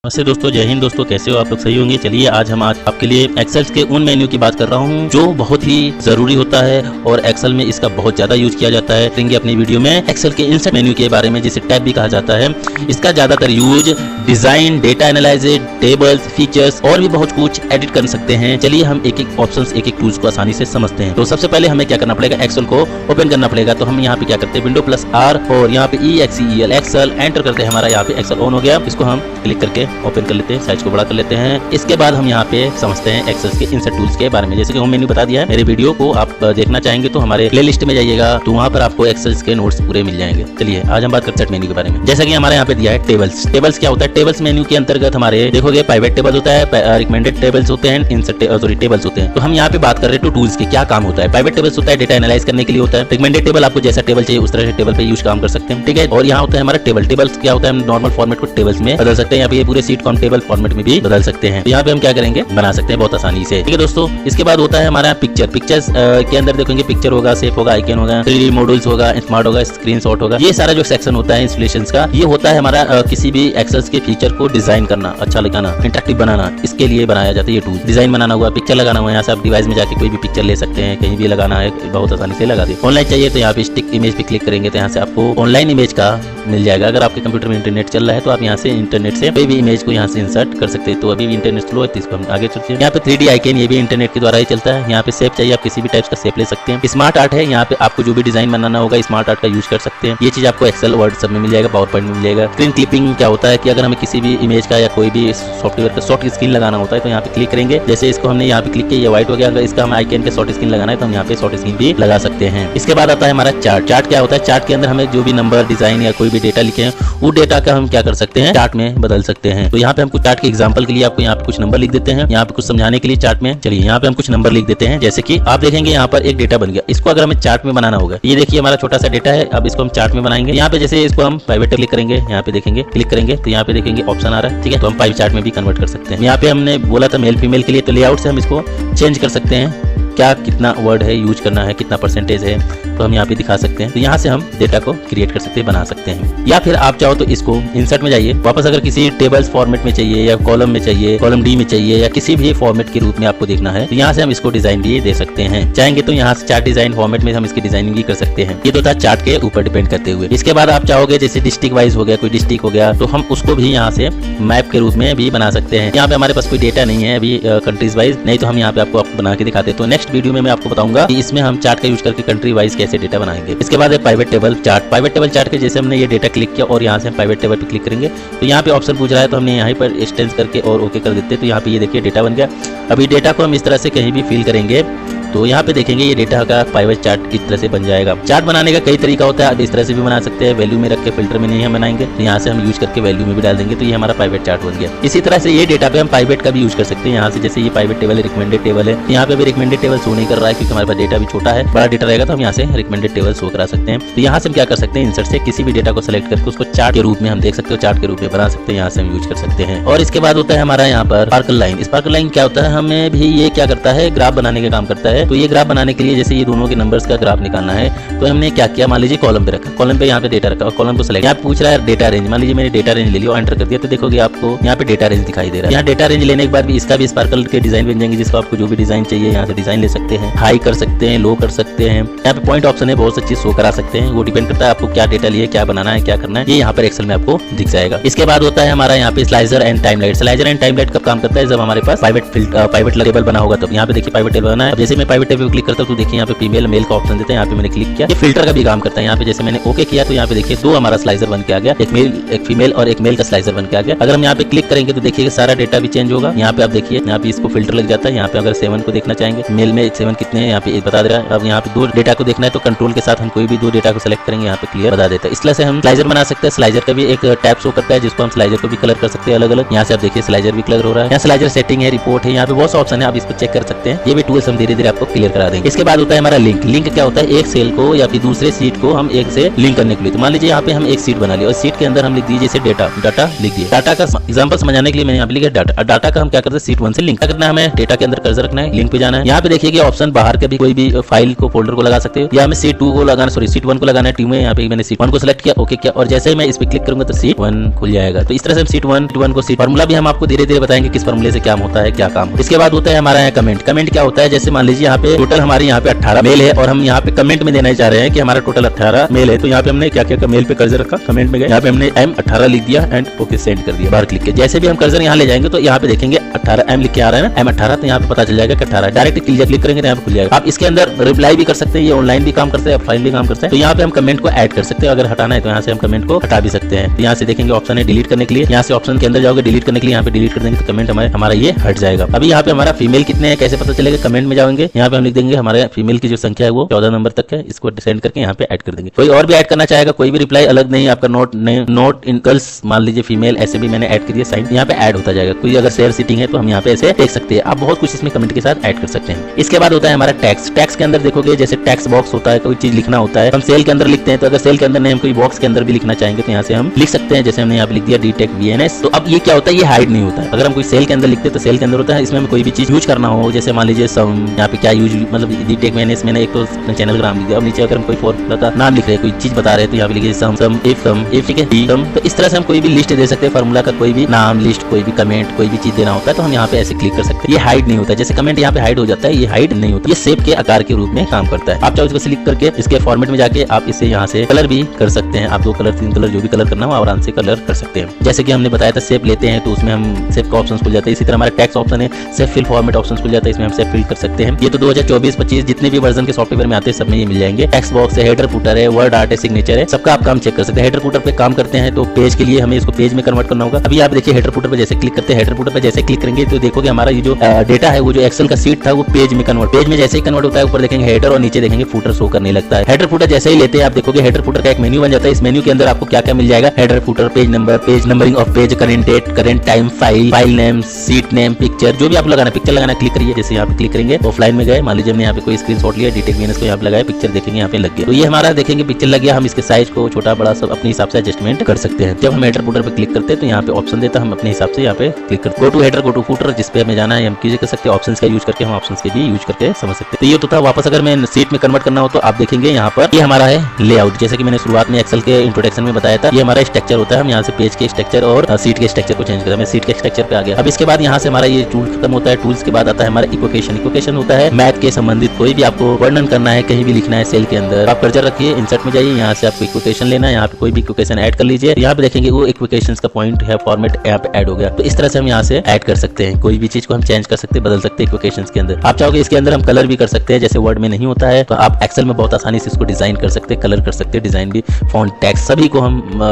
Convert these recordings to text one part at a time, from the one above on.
नमस्ते दोस्तों, जय हिंद दोस्तों। कैसे हो आप लोग? सही होंगे। चलिए आज आपके लिए एक्सेल के उन मेन्यू की बात कर रहा हूँ जो बहुत ही जरूरी होता है और एक्सेल में इसका बहुत ज्यादा यूज किया जाता है। करेंगे अपनी वीडियो में एक्सेल के इंसर्ट मेन्यू के बारे में, जिसे टैब भी कहा जाता है। इसका ज्यादातर use design, data analysis, tables, features और भी बहुत कुछ एडिट कर सकते हैं। चलिए हम एक एक ऑप्शन, एक एक टूल्स को आसानी से समझते हैं। तो सबसे पहले हमें क्या करना पड़ेगा, एक्सेल को ओपन करना पड़ेगा। तो हम यहाँ पे क्या करते हैं, विंडो प्लस आर और यहाँ पे EXCEL एक्सेल एंटर करते हैं। हमारा यहाँ पे एक्सेल ऑन हो गया। इसको हम क्लिक करके ओपन कर लेते हैं, साइज को बड़ा कर लेते हैं। इसके बाद हम यहाँ पे समझते हैं एक्सेल के इंसर्ट टूल्स के बारे में। जैसे कि होम मेन्यू बता दिया है। मेरे वीडियो को आप देखना चाहेंगे तो हमारे प्लेलिस्ट में जाइएगा, तो वहाँ पर आपको एक्सेल के नोट्स पूरे मिल जाएंगे। चलिए आज हम बात करते हैं मेन्यू के बारे में। जैसा कि हमारे यहाँ पे दिया है टेबल्स। टेबल्स क्या होता है? टेबल्स मेन्यू के अंतर्गत हमारे देखोगे प्राइवेट टेबल होता है, रिकमेंडेड टेबल्स होते हैं, टेबल्स होते हैं। तो हम यहाँ पे बात कर रहे हैं टूल्स के क्या काम होता है। प्राइवेट टेबल्स होता है डेटा एनालाइज करने के लिए होता है। रिकमेंडेड टेबल आपको जैसा टेबल चाहिए उस तरह से टेबल पे यूज काम कर सकते हैं, ठीक है। और यहाँ होता है हमारा टेबल। टेबल्स क्या होता है, हम नॉर्मल फॉर्मेट को टेबल्स में बदल सकते हैं। यहाँ पे पूरे सीट को हम टेबल फॉर्मेट में भी बदल सकते हैं। तो यहाँ पे हम क्या करेंगे, बना सकते हैं बहुत आसानी से, ठीक है दोस्तों। इसके बाद होता है हमारा पिक्चर। पिक्चर्स के अंदर देखेंगे पिक्चर होगा, शेप होगा, आइकन होगा, 3D मॉड्यूल्स होगा, स्मार्ट होगा, स्क्रीनशॉट होगा। ये सारा जो सेक्शन होता है इंस्टॉलेशंस का, ये होता है हमारा किसी भी एक्सेल के फीचर को डिजाइन करना, अच्छा लगाना, इंटरेक्टिव बनाना, इसके लिए बनाया जाता है ये टूल। डिजाइन बनाना हुआ, पिक्चर लगाना हुआ, यहाँ से आप डिवाइस में जाके कोई भी पिक्चर ले सकते हैं, कहीं भी लगाना है बहुत आसानी से लगा दे। ऑनलाइन चाहिए तो यहाँ पे स्टिक इमेज पे क्लिक करेंगे तो यहाँ से आपको ऑनलाइन इमेज का मिल जाएगा। अगर आपके कंप्यूटर में इंटरनेट चल रहा है तो आप यहाँ से इंटरनेट से कोई भी इमेज को यहाँ से इंसर्ट कर सकते हैं। तो अभी भी इंटरनेट स्लो है तो इसको हम आगे चलते हैं। यहाँ पे 3D आइकन, ये भी इंटरनेट के द्वारा ही चलता है। यहाँ पे शेप चाहिए, आप किसी भी टाइप का शेप ले सकते हैं। स्मार्ट आर्ट है, यहाँ पे आपको जो भी डिजाइन बनाना होगा स्मार्ट आर्ट का यूज कर सकते हैं। ये चीज आपको एक्सेल, वर्ड सब में मिल जाएगा, पावर पॉइंट में मिल जाएगा। स्क्रीन क्लिपिंग क्या होता है कि अगर हमें किसी भी इमेज का या कोई भी सॉफ्टवेयर का शॉर्ट स्क्रीन लगाना होता है तो यहाँ पे क्लिक करेंगे। जैसे इसको हमने यहाँ पे क्लिक किया, ये व्हाइट हो गया। अगर इसका हम आइकन के शॉर्ट स्क्रीन लगाना है तो हम यहाँ पे शॉर्ट स्क्रीन भी लगा सकते हैं। इसके बाद आता है हमारा चार्ट। चार्ट क्या होता है? चार्ट के अंदर हमें जो भी नंबर, डिजाइन या कोई भी डेटा लिखे हैं वो डेटा का हम क्या कर सकते हैं, चार्ट में बदल सकते हैं। तो यहाँ पे हम कुछ चार्ट के एग्जांपल के लिए आपको यहाँ पे कुछ नंबर लिख देते हैं, यहाँ पे कुछ समझाने के लिए चार्ट में। चलिए यहाँ पे हम कुछ नंबर लिख देते हैं। जैसे कि आप देखेंगे यहाँ पर एक डेटा बन गया। इसको अगर हमें चार्ट में बनाना होगा, ये देखिए हमारा छोटा सा डेटा है। अब इसको हम चार्ट में बनाएंगे। यहाँ पे जैसे इसको हम प्राइवेट क्लिक करेंगे, यहाँ पे देखेंगे, क्लिक करेंगे तो यहाँ पे देखेंगे ऑप्शन आ रहा है, ठीक है। तो हम पाइप चार्ट में भी कन्वर्ट कर सकते हैं। यहाँ पे हमने बोला था मेल फीमेल के लिए, तो लेआउट से हम इसको चेंज कर सकते हैं, क्या कितना वर्ड है यूज करना है, कितना परसेंटेज है, तो हम यहाँ पे दिखा सकते हैं। तो यहाँ से हम डेटा को क्रिएट कर सकते हैं, बना सकते हैं। या फिर आप चाहो तो इसको इंसर्ट में जाइए, वापस अगर किसी टेबल्स फॉर्मेट में चाहिए या कॉलम में चाहिए, कॉलम डी में चाहिए या किसी भी फॉर्मेट के रूप में आपको देखना है तो यहाँ से हम इसको डिजाइन भी दे सकते हैं। चाहेंगे तो यहाँ से चार्ट डिजाइन फॉर्मेट में हम इसकी डिजाइनिंग भी कर सकते हैं। ये तो था चार्ट के ऊपर डिपेंड करते हुए। इसके बाद आप चाहोगे जैसे डिस्ट्रिक्ट वाइज हो गया, कोई डिस्ट्रिक्ट हो गया, तो हम उसको भी यहाँ से मैप के रूप में भी बना सकते हैं। यहाँ पे हमारे पास कोई डेटा नहीं है अभी कंट्रीज वाइज, नहीं तो हम यहाँ पे आपको बना के दिखाते हैं। तो नेक्स्ट वीडियो में मैं आपको बताऊंगा कि इसमें हम चार्ट का यूज करके कंट्री वाइज कैसे डेटा बनाएंगे। इसके बाद है private table chart. Private table chart के जैसे हमने ये डेटा क्लिक किया और यहाँ से हम प्राइवेट टेबल पे क्लिक करेंगे तो यहाँ पे ऑप्शन पूछ रहा है, तो हमने यहाँ पर एक्सटेंड करके और ओके कर देते हैं। तो यहाँ पे ये देखिए डेटा बन गया। अभी डेटा को हम इस तरह से कहीं भी फिल करेंगे तो यहाँ पे देखेंगे ये डेटा का प्राइवेट चार्ट इस तरह से बन जाएगा। चार्ट बनाने का कई तरीका होता है, आप इस तरह से भी बना सकते हैं, वैल्यू में रख के फिल्टर में नहीं हम बनाएंगे तो यहाँ से हम यूज करके वैल्यू में भी डाल देंगे, तो ये हमारा प्राइवेट चार्ट बन गया। इसी तरह से ये डेटा पे हम प्राइवेट का भी यूज कर सकते हैं। यहाँ से जैसे ये प्राइवेट टेबल है, रिकमेंडेड टेबल है, यहाँ पे भी रिकमेंडेड टेबल शो नहीं कर रहा है क्योंकि हमारे पास डेटा भी छोटा है। बड़ा डेटा रहेगा तो हम यहाँ से रिकमेंडेड टेबल शो करा सकते हैं। तो यहाँ से हम क्या कर सकते हैं, इंसर्ट से किसी भी डेटा को सिलेक्ट करके उसको चार्ट के रूप में हम देख सकते हो, चार्ट के रूप में बना सकते हैं, यहाँ से हम यूज कर सकते हैं। और इसके बाद होता है हमारा यहाँ पर स्पार्कल लाइन। स्पार्कल लाइन क्या होता है, हमें भी ये क्या करता है, ग्राफ बनाने का काम करता है। तो ये ग्राफ बनाने के लिए जैसे ये दोनों के नंबर्स का ग्राफ निकालना है तो हमने क्या किया, मान लीजिए कॉलम पे रखा, कॉलम पे यहाँ पे डेटा रखा और कॉलम को सिलेक्ट, यहाँ पूछ रहा है डेटा रेंज। मान लीजिए मैंने डेटा रेंज ले लिया और एंटर कर दिया तो देखोगे आपको यहाँ पे डेटा रेंज दिखाई दे रहा है। यहाँ डेटा रेंज लेने के बाद भी इसका भी स्पार्कल के डिजाइन बन जाएंगे, जिसको आपको जो भी डिजाइन चाहिए यहाँ से डिजाइन ले सकते हैं, हाई कर सकते हैं, लो कर सकते हैं। यहाँ पे पॉइंट ऑप्शन है, बहुत सी चीज शो करा सकते हैं। वो डिपेंड करता है आपको क्या डेटा लिए, क्या बनाना है, क्या करना है, ये यहाँ पर एक्सेल में आपको दिख जाएगा। इसके बाद होता है हमारा यहाँ पे स्लाइजर एंड टाइमलाइट। स्लाइजर एंड टाइमलाइट कब काम करता है, जब हमारे पास प्राइवेट टेबल बना होगा। तो यहाँ पे देखिए प्राइवेट टेबल बना है। जैसे मैं प्राइवेट टेबल क्लिक करता हूँ तो देखिए यहाँ पे फीमेल मेल का ऑप्शन देता है, यहाँ पे मैंने क्लिक किया। ये फिल्टर का भी काम करता है। यहाँ पे जैसे मैंने ओके किया तो यहाँ पे देखिए दो हमारा स्लाइजर बन के आ गया, एक मेल, एक फीमेल और एक मेल का स्लाइजर बन के आ गया। अगर हम यहाँ पे क्लिक करेंगे तो देखिए सारा डेटा भी चेंज होगा। यहाँ पे आप देखिए, यहाँ पे इसको फिल्टर लग जाता है। यहाँ पे अगर 7 को देखना चाहेंगे, मेल में 7 कितने हैं यहाँ पे बता दे रहा है। अब यहाँ पे 2 डेटा को देखना है तो कंट्रोल के साथ हम कोई भी 2 डेटा को सिलेक्ट करेंगे, यहाँ पे क्लियर बता देता है। इस तरह से हम स्लाइजर बना सकते हैं। स्लाइजर का भी एक टैब शो करता है जिसको हम स्लाइजर को भी कलर कर सकते हैं अलग अलग। यहाँ से आप देखिए स्लाइजर भी कलर हो रहा है। यहाँ स्लाइजर सेटिंग है, रिपोर्ट है, यहाँ पे बहुत सा ऑप्शन है, आप इसको चेक कर सकते हैं। ये भी टूल्स हम धीरे धीरे आपको आपको क्लियर करा देंगे। इसके बाद होता है हमारा लिंक। लिंक क्या होता है, एक सेल को या फिर दूसरे सीट को हम एक से लिंक करने के लिए। तो मान लीजिए यहाँ पे हम एक सीट बना लिया और सीट के अंदर हम लिख दिए जैसे डाटा लिख दिया। डाटा का एग्जांपल समझाने के लिए मैंने यहाँ पे लिखा डाटा। डाटा का हम क्या करते हैं, सीट 1 से लिंक करना है। हमें डेटा के अंदर कर्सर रखना है, लिंक पे जाना है। यहाँ पे देखिए ऑप्शन बाहर के भी कोई भी फाइल को फोल्डर को लगा सकते हो, या हमें सीट 2 को लगाना, सॉरी सीट 1 को लगाना है टीम में। यहाँ पे मैंने सीट 1 को सिलेक्ट किया, ओके किया, और जैसे ही मैं इस पे क्लिक करूंगा तो सीट 1 खुल जाएगा। तो इस तरह से हम सीट 1 को सीट फार्मूला भी हम आपको धीरे धीरे बताएंगे किस फार्मूले से क्या होता है, क्या काम। इसके बाद होता है हमारा यहाँ कमेंट। कमेंट क्या होता है, जैसे मान लीजिए यहाँ पे टोटल हमारे यहाँ पे 18 मेल है और हम यहाँ पे कमेंट में देना चाह रहे हैं कि हमारा टोटल 18 मेल है। तो यहाँ पे हमने क्या किया, मेल पे कर्सर रखा, कमेंट में गए, यहाँ पे हमने M18 लिख दिया एंड ओके सेंड कर दिया, बाहर क्लिक किया। जैसे भी हम कर्सर यहाँ ले जाएंगे तो यहाँ पे देखेंगे 18 M लिख के आ रहा है ना, M18, तो यहाँ पे पता चल जाएगा कि 18। डायरेक्ट क्लिक करेंगे तो यहाँ पे खुल जाएगा। आप इसके अंदर रिप्लाई भी कर सकते हैं, ये ऑनलाइन भी काम करते हैं, ऑफलाइन भी काम करते हैं। तो यहाँ पे हम कमेंट को ऐड कर सकते हैं, अगर हटाना है तो यहाँ से हम कमेंट को हटा भी सकते हैं। तो यहाँ से देखेंगे ऑप्शन है डिलीट करने के लिए, यहाँ से ऑप्शन के अंदर जाओगे डिलीट करने के लिए, यहाँ पे डिलीट कर देंगे तो कमेंट हमारा ये हट जाएगा। अभी यहाँ पे हमारा फीमेल कितने हैं कैसे पता चलेगा, कमेंट में जाओगे, यहाँ पे हम लिख देंगे हमारे फीमेल की जो संख्या है वो 14 नंबर तक है, इसको सेंड करके यहाँ पे ऐड कर देंगे। कोई और भी ऐड करना चाहेगा, कोई भी रिप्लाई अलग नहीं, आपका नोट इन गर्ल्स मान लीजिए फीमेल, ऐसे भी मैंने ऐड कर दिया, साइन यहाँ पे ऐड होता जाएगा। कोई अगर शेयर सीटिंग है तो हम यहाँ पे ऐसे देख सकते हैं। आप बहुत कुछ इसमें कमेंट के साथ ऐड कर सकते हैं। इसके बाद होता है हमारा टैक्स। टैक्स के अंदर देखोगे जैसे टैक्स बॉक्स होता है, कोई चीज लिखना होता है, हम सेल के अंदर लिखते हैं, तो अगर सेल के अंदर नहीं हम कोई बॉक्स के अंदर भी लिखना चाहेंगे तो यहाँ से हम लिख सकते हैं। जैसे हमने यहाँ पे लिख दिया DTech VNS। तो अब ये क्या होता है, ये हाइड नहीं होता है। अगर हम कोई सेल के अंदर लिखते हैं तो सेल के अंदर होता है, इसमें कोई भी चीज यूज करना हो, जैसे मान लीजिए सम, यहाँ पे क्या यूज, मतलब DTech VNS मैंने एक तो चैनल का नाम लिख दिया। अब नीचे अगर हम कोई फॉर्मूला का नाम लिख रहे हैं, कोई चीज बता रहे हैं, तो यहाँ पे लिखिए सम इफ ठीक है सम। तो इस तरह से हम कोई भी लिस्ट दे सकते हैं, फार्मूला का कोई भी नाम, लिस्ट, कोई भी कमेंट, कोई भी चीज देना होता है तो हम यहाँ पे ऐसे क्लिक कर सकते हैं। ये हाइड नहीं होता, जैसे कमेंट यहाँ पे हाइड हो जाता है, ये हाइड नहीं होता, ये शेप के आकार के रूप में काम करता है। आप चाहो इसको सिलेक्ट करके इसके फॉर्मेट में जाके आप इसे यहाँ से कलर भी कर सकते हैं। आप 2 कलर 3 कलर जो भी कलर करना हो आराम से कलर कर सकते हैं। जैसे कि हमने बताया था शेप लेते हैं तो उसमें हम शेप का ऑप्शन खुल जाता है। इसी तरह हमारा टेक्स्ट ऑप्शन है, शेप फिल फॉर्मेट ऑप्शन खुल जाता है, इसमें हम शेप फिल कर सकते हैं। ये तो 2024-25 जितने भी वर्जन के सॉफ्टवेयर में आते हैं सब में ये मिल जाएंगे। टेक्स्ट बॉक्स है, हेडर फुटर है, वर्ड आर्ट है, सिग्नेचर है, सबका आप काम चेक कर सकते हैं। हेडर फुटर पे काम करते हैं तो पेज के लिए हमें इसको पेज में कन्वर्ट करना होगा। अभी आप देखिए हेडर फुटर पे जैसे क्लिक करते हैं, हेडर फुटर पे जैसे क्लिक करेंगे तो देखोगे हमारा ये जो डेटा है वो जो एक्सेल का सीट था वो पेज में कन्वर्ट, पेज में जैसे ही कन्वर्ट होता है ऊपर देखेंगे हेडर और नीचे देखेंगे फुटर शो करने लगता है। हेडर फुटर जैसे ही लेते हैं आप देखोगे हेडर फुटर का एक मेन्यू बन जाता है। इस मेन्यू के अंदर आपको क्या क्या मिल जाएगा, header footer, page number, page numbering of page, current date, current time, file name, sheet name, picture, जो भी आप लगाना, पिक्चर लगाना क्लिक करिए। जैसे यहाँ पे क्लिक करेंगे ऑफलाइन में गए, मान लीजिए हमने यहाँ पे कोई स्क्रीनशॉट लिया, DTech VNS को यहाँ पे लगाया, पिक्चर देखेंगे यहाँ पे लग गया। तो ये हमारा देखेंगे पिक्चर लग गया। हम इसके साइज को छोटा बड़ा सब अपने हिसाब से एडजस्टमेंट कर सकते हैं। जब हम हेडर फुटर पे क्लिक करते हैं तो यहाँ पे ऑप्शन देता है, हम अपने हिसाब से यहाँ पे क्लिक करते हैं। Go to header, go to footer, जिस पे हमें जाना है हम कर सकते हैं। ऑप्शन का यूज करके हम ऑप्शन के भी यूज करके समझ सकते हैं। तो ये तो था। वापस अगर मैं सीट में कन्वर्ट करना हो तो आप देखेंगे यहाँ पर ये हमारा है लेआउट। जैसे कि मैंने शुरुआत में एक्सेल के इंट्रोडक्शन में बताया था, ये हमारा स्ट्रक्चर होता है। हम यहाँ से पेज के स्ट्रक्चर और सीट के स्ट्रक्चर को चेंज करते हैं। मैं सीट के स्ट्रक्चर पे आ गया। अब इसके बाद यहाँ से हमारा ये टूल खत्म होता है। टूल्स के बाद आता है हमारा इक्वेशन। इक्वेशन होता है मैथ के संबंधित कोई भी आपको वर्णन करना है, कहीं भी लिखना है सेल के अंदर, आप कर्सर रखिए, इंसर्ट में जाइए, यहाँ से आपको इक्वेशन लेना है, यहाँ पे कोई भी इक्वेशन ऐड कर लीजिए। यहाँ पे देखेंगे वो इक्वेशन का पॉइंट है, फॉर्मेट यहाँ पे ऐड हो गया। तो इस तरह से हम यहाँ से ऐड कर सकते हैं, कोई भी चीज को हम चेंज कर सकते हैं, बदल सकते हैं इक्वेशन के अंदर। आप चाहोगे इसके अंदर हम कलर भी कर सकते हैं, जैसे वर्ड में नहीं होता है तो आप एक्सेल में बहुत आसानी से इसको डिजाइन कर सकते हैं, कलर कर सकते हैं, डिजाइन भी, फॉन्ट, टेक्स्ट सभी को हम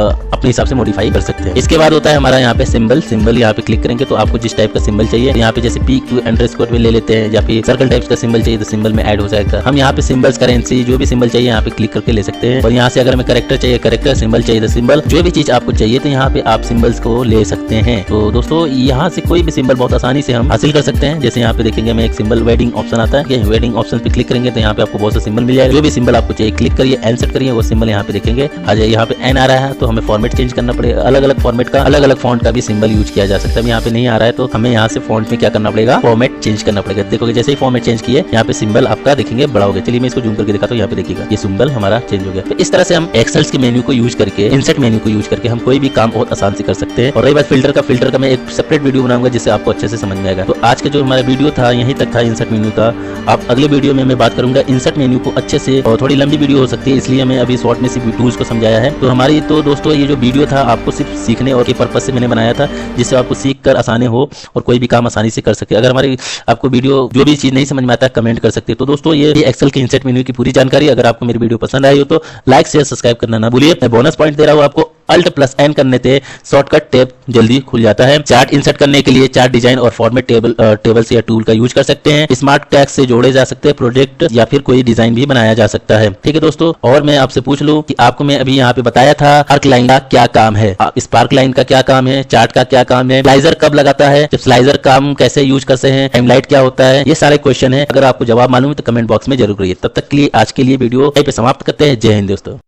अपने हिसाब से मॉडिफाई कर सकते हैं। इसके बाद होता है हमारा यहाँ पे सिंबल यहाँ पे क्लिक करेंगे तो आपको जिस टाइप का सिंबल चाहिए, यहाँ पे जैसे PQ_ में ले लेते हैं, या फिर सर्कल टाइप्स का सिंबल चाहिए तो सिंबल में ऐड हो जाएगा। हम यहाँ पे सिंबल्स, करेंसी, जो भी सिंबल चाहिए यहाँ पे क्लिक करके ले सकते हैं। और यहाँ से अगर हमें कैरेक्टर चाहिए, कैरेक्टर, सिंबल चाहिए तो सिंबल, जो भी चीज आपको चाहिए तो यहाँ पे आप सिंबल्स को ले सकते हैं। तो दोस्तों यहाँ से कोई भी सिंबल बहुत आसानी से हम हासिल कर सकते हैं। जैसे यहाँ पे देखेंगे हमें एक सिंबल वेडिंग ऑप्शन आता है, वेडिंग ऑप्शन पे क्लिक करेंगे तो यहाँ पे आपको बहुत से सिंबल मिल जाएगा। जो भी सिंबल आपको चाहिए क्लिक करिए, इंसर्ट करिए, वो सिंबल यहाँ पे देखेंगे आ जाए। यहाँ पे N आ रहा है तो हमें फॉर्मेट चेंज करना पड़ेगा। अलग अलग फॉर्मेट का, अलग अलग फॉन्ट का भी सिंबल यूज किया जा सकता है। यहाँ पे नहीं आ रहा है तो हमें यहाँ से फॉन्ट में क्या करना पड़ेगा, फॉर्मेट चेंज करना पड़ेगा। देखोगे जैसे ही फॉर्मेट चेंज किए यहाँ पे सिंबल आपका देखेंगे बड़ा हो गया। चलिए मैं इसको जूम करके दिखाता हूँ, यहाँ पे देखिएगा ये सिंबल हमारा चेंज हो गया। तो इस तरह से हम एक्सेल्स के मेन्यू को यूज करके, इंसर्ट मेन्यू को यूज करके हम कोई भी काम बहुत आसान से कर सकते हैं। और रही बात फिल्टर का मैं एक सेपरेट वीडियो बनाऊंगा जिससे आपको अच्छे से समझ में आएगा। तो आज का जो हमारा वीडियो था यहीं तक था इंसर्ट मेन्यू का। आप अगले वीडियो में मैं बात करूंगा इंसर्ट मेन्यू को अच्छे से, और थोड़ी लंबी वीडियो हो सकती है इसलिए मैं अभी शॉर्ट में सिर्फ टूल्स को समझाया है। तो हमारी तो दोस्तों ये जो वीडियो था आपको सिर्फ सीखने और के पर्पज से मैंने बनाया था, जिससे आपको सीख कर आसानी हो और कोई भी काम आसानी से कर सके। अगर हमारी आपको वीडियो जो भी चीज नहीं समझ में आता है कमेंट कर सकते हैं। तो दोस्तों ये एक्सेल के इंसर्ट मेन्यू की पूरी जानकारी। अगर आपको मेरी वीडियो पसंद आई हो तो लाइक शेयर सब्सक्राइब करना ना भूलिए। मैं बोनस पॉइंट दे रहा हूँ आपको Alt+N करने से शॉर्टकट टैब जल्दी खुल जाता है। चार्ट इंसर्ट करने के लिए चार्ट डिजाइन और फॉर्मेट टेबल्स या टूल का यूज कर सकते हैं। स्मार्ट टैग से जोड़े जा सकते हैं प्रोजेक्ट या फिर कोई डिजाइन भी बनाया जा सकता है। ठीक है दोस्तों, और मैं आपसे पूछ लूं कि आपको मैं अभी यहाँ पे बताया था आर्क लाइन का क्या काम है, स्पार्क लाइन का क्या काम है, चार्ट का क्या काम है, स्लाइजर कब लगाता है, जब स्लाइजर काम कैसे यूज करते हैं, टाइमलाइट क्या होता है, ये सारे क्वेश्चन है। अगर आपको जवाब मालूम है तो कमेंट बॉक्स में जरूर करिए। तब तक के लिए आज के लिए वीडियो यहीं पे समाप्त करते हैं। जय हिंद दोस्तों।